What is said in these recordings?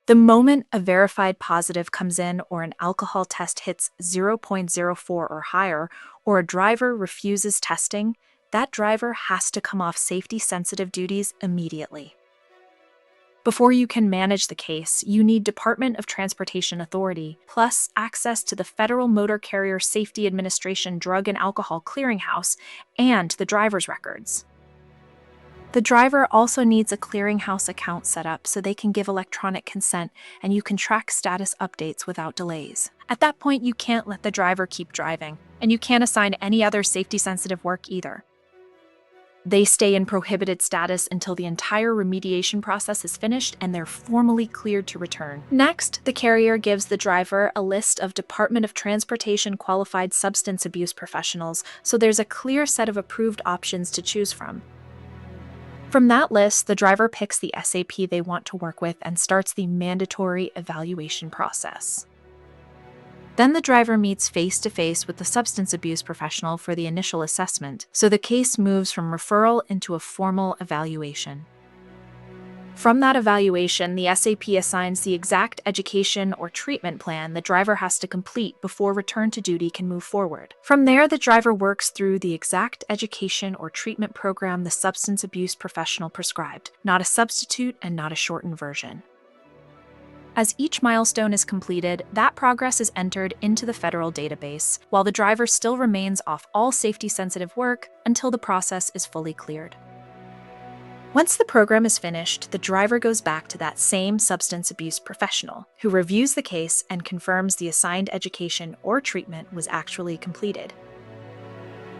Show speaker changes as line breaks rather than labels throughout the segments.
The moment a verified positive comes in or an alcohol test hits 0.04 or higher, or a driver refuses testing, that driver has to come off safety-sensitive duties immediately. Before you can manage the case, you need Department of Transportation authority, plus access to the Federal Motor Carrier Safety Administration Drug and Alcohol Clearinghouse and the driver's records. The driver also needs a clearinghouse account set up so they can give electronic consent and you can track status updates without delays. At that point, you can't let the driver keep driving, and you can't assign any other safety-sensitive work either. They stay in prohibited status until the entire remediation process is finished and they're formally cleared to return. Next, the carrier gives the driver a list of Department of Transportation qualified substance abuse professionals, so there's a clear set of approved options to choose from. From that list, the driver picks the SAP they want to work with and starts the mandatory evaluation process. Then the driver meets face-to-face with the substance abuse professional for the initial assessment, so the case moves from referral into a formal evaluation. From that evaluation, the SAP assigns the exact education or treatment plan the driver has to complete before return to duty can move forward. From there, the driver works through the exact education or treatment program the substance abuse professional prescribed, not a substitute and not a shortened version. As each milestone is completed, that progress is entered into the federal database, while the driver still remains off all safety-sensitive work until the process is fully cleared. Once the program is finished, the driver goes back to that same substance abuse professional, who reviews the case and confirms the assigned education or treatment was actually completed.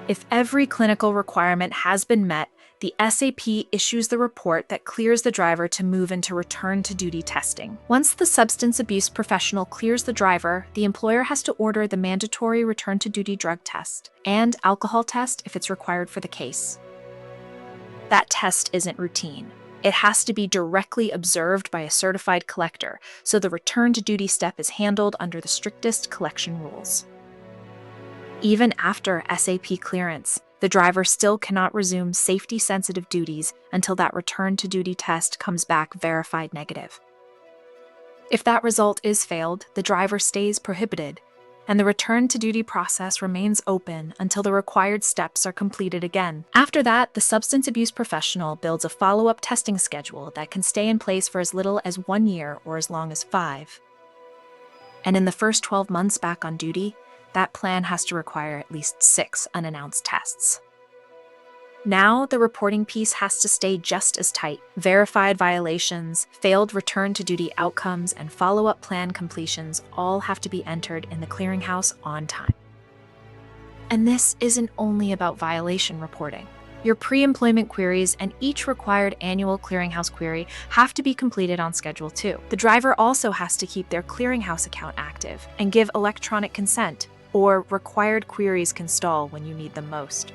If every clinical requirement has been met, the SAP issues the report that clears the driver to move into return-to-duty testing. Once the substance abuse professional clears the driver, the employer has to order the mandatory return-to-duty drug test and alcohol test if it's required for the case. That test isn't routine. It has to be directly observed by a certified collector, so the return-to-duty step is handled under the strictest collection rules. Even after SAP clearance, the driver still cannot resume safety-sensitive duties until that return-to-duty test comes back verified negative. If that result is failed, the driver stays prohibited, and the return-to-duty process remains open until the required steps are completed again. After that, the substance abuse professional builds a follow-up testing schedule that can stay in place for as little as 1 year or as long as 5. And in the first 12 months back on duty, that plan has to require at least 6 unannounced tests. Now, the reporting piece has to stay just as tight. Verified violations, failed return-to-duty outcomes, and follow-up plan completions all have to be entered in the clearinghouse on time. And this isn't only about violation reporting. Your pre-employment queries and each required annual clearinghouse query have to be completed on schedule too. The driver also has to keep their clearinghouse account active and give electronic consent, or required queries can stall when you need them most.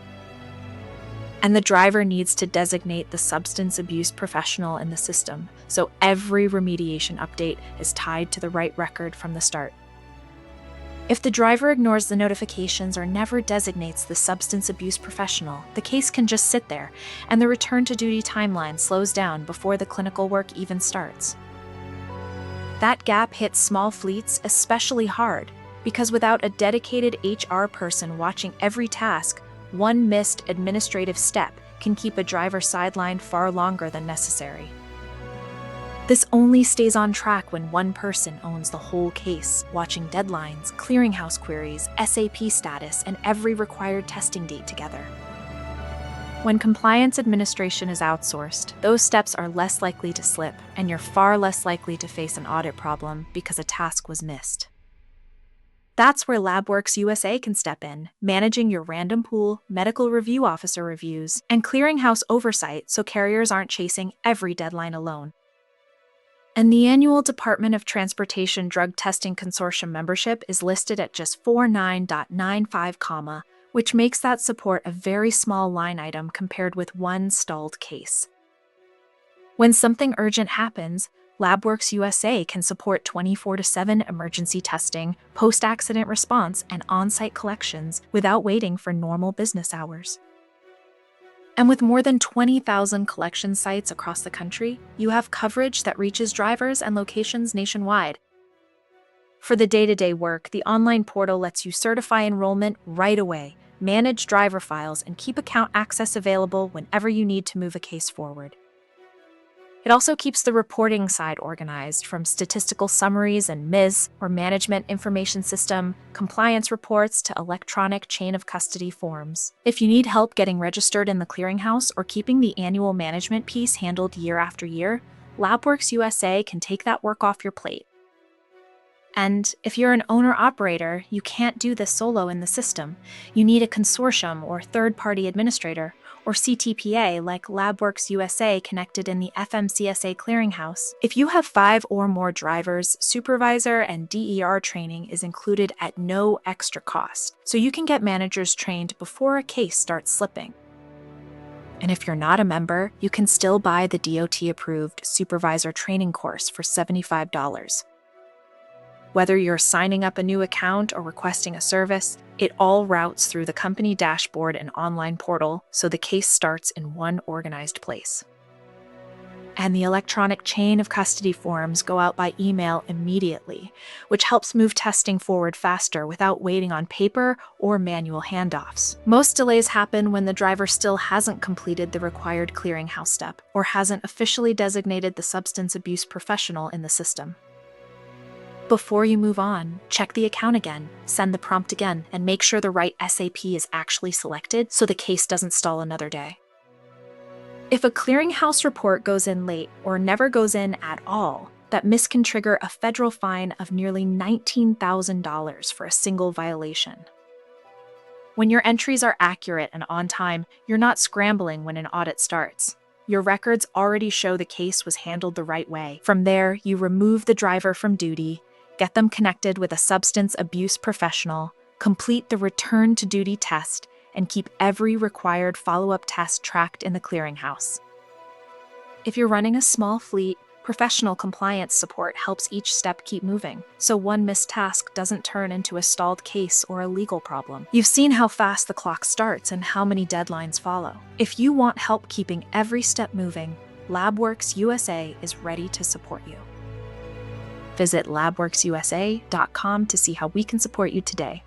And the driver needs to designate the substance abuse professional in the system, so every remediation update is tied to the right record from the start. If the driver ignores the notifications or never designates the substance abuse professional, the case can just sit there, and the return-to-duty timeline slows down before the clinical work even starts. That gap hits small fleets especially hard, because without a dedicated HR person watching every task, one missed administrative step can keep a driver sidelined far longer than necessary. This only stays on track when one person owns the whole case, watching deadlines, clearinghouse queries, SAP status, and every required testing date together. When compliance administration is outsourced, those steps are less likely to slip, and you're far less likely to face an audit problem because a task was missed. That's where Labworks USA can step in, managing your random pool, medical review officer reviews, and clearinghouse oversight so carriers aren't chasing every deadline alone. And the annual Department of Transportation Drug Testing Consortium membership is listed at just 49.95, which makes that support a very small line item compared with one stalled case. When something urgent happens, Labworks USA can support 24/7 emergency testing, post-accident response, and on-site collections without waiting for normal business hours. And with more than 20,000 collection sites across the country, you have coverage that reaches drivers and locations nationwide. For the day-to-day work, the online portal lets you certify enrollment right away, manage driver files, and keep account access available whenever you need to move a case forward. It also keeps the reporting side organized, from statistical summaries and MIS, or Management Information System, compliance reports to electronic chain of custody forms. If you need help getting registered in the clearinghouse or keeping the annual management piece handled year after year, Labworks USA can take that work off your plate. And if you're an owner-operator, you can't do this solo in the system. You need a consortium or third-party administrator, or CTPA like Labworks USA connected in the FMCSA Clearinghouse. If you have 5 or more drivers, supervisor and DER training is included at no extra cost, so you can get managers trained before a case starts slipping. And if you're not a member, you can still buy the DOT-approved supervisor training course for $75. Whether you're signing up a new account or requesting a service, it all routes through the company dashboard and online portal, so the case starts in one organized place. And the electronic chain of custody forms go out by email immediately, which helps move testing forward faster without waiting on paper or manual handoffs. Most delays happen when the driver still hasn't completed the required clearinghouse step or hasn't officially designated the substance abuse professional in the system. Before you move on, check the account again, send the prompt again, and make sure the right SAP is actually selected so the case doesn't stall another day. If a clearinghouse report goes in late or never goes in at all, that miss can trigger a federal fine of nearly $19,000 for a single violation. When your entries are accurate and on time, you're not scrambling when an audit starts. Your records already show the case was handled the right way. From there, you remove the driver from duty, get them connected with a substance abuse professional, complete the return to duty test, and keep every required follow-up test tracked in the clearinghouse. If you're running a small fleet, professional compliance support helps each step keep moving, so one missed task doesn't turn into a stalled case or a legal problem. You've seen how fast the clock starts and how many deadlines follow. If you want help keeping every step moving, Labworks USA is ready to support you. Visit labworksusa.com to see how we can support you today.